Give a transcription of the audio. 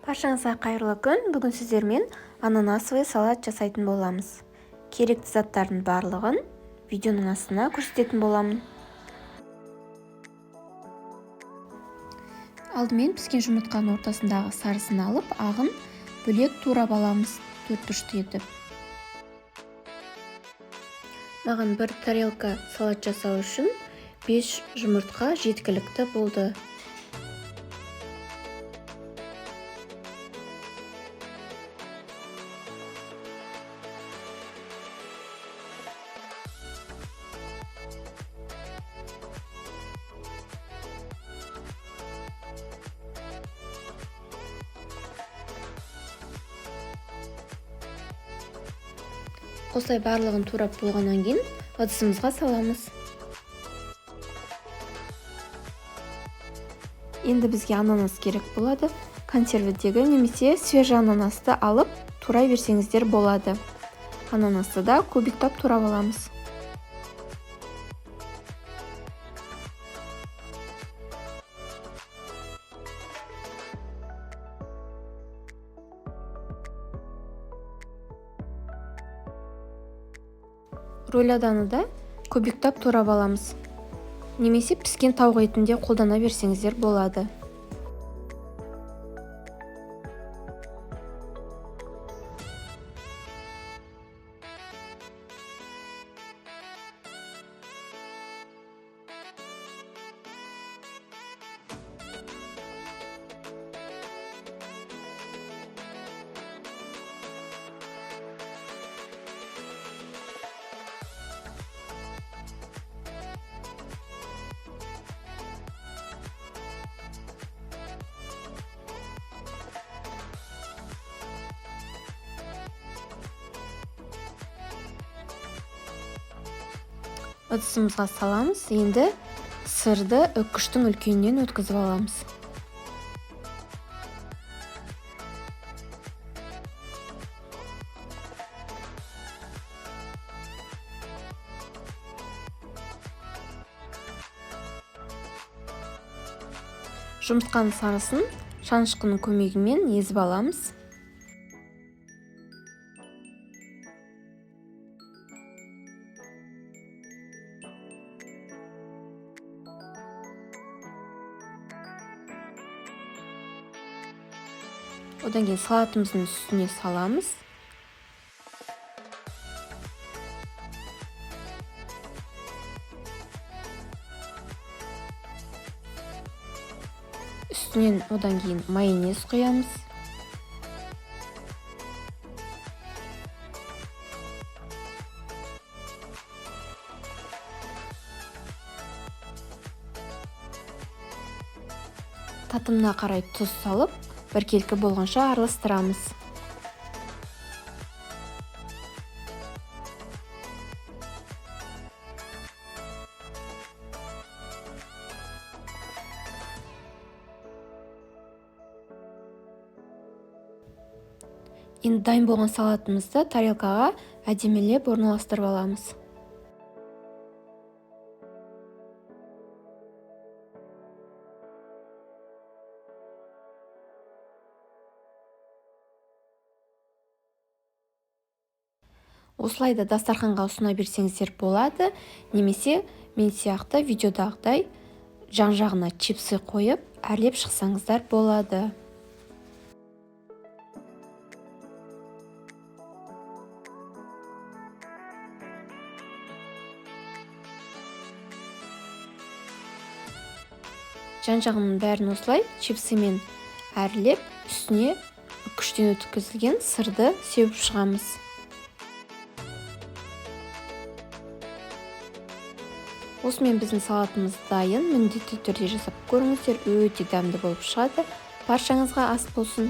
Баршаңызға қайырлы күн. Бүгін сіздермен ананасовый салат жасайтын боламыз. Керекті заттардың барлығын видеоның астына көрсететін боламын. Алдымен піскен жұмыртқаның ортасындағы сарысын алып, ағын бөлек турап аламыз, 4 бұрышты етіп. Маған бір тарелка салат жасау үшін 5 жұмыртқа жеткілікті болды. Осылай барлығын турап болғаннан кейін ыдысымызға саламыз. Енді бізге ананас керек болады. Консервідегі немесе свежий ананасты алып турай берсеңіздер болады. Ананасты да кубиктап турап аламыз. Роляданы да кубиктап турап аламыз. Немесе піскен тауық етінде қолдана берсеңіздер болады. Ыдысымызға саламыз. Енді сырды үккіштің үлкенінен өткізіп аламыз. Жұмыртқаның сарысын шанышқының көмегімен езіп аламыз. Одан кейін салатымыздың үстіне саламыз. Үстінен одан кейін майонез құямыз. Татымына қарай тұз салып, біркелкі болғанша араластырамыз. Енді дайын болған салатымызды тарелкаға әдемілеп орналастырып аламыз. Осылай да дастарханға ұсына берсеңіздер болады, немесе мен сияқты видеодағыдай жан-жағына чипсы қойып, әрлеп шықсаңыздар болады. Жан-жағының бәрін осылай чипсымен әрлеп, үстіне үккіштен өткізілген сырды сеуіп шығамыз. Осымен біздің салатымыз дайын. Міндетті түрде жасап көріңіздер, өте дәмді болып шығады. Баршаңызға ас болсын.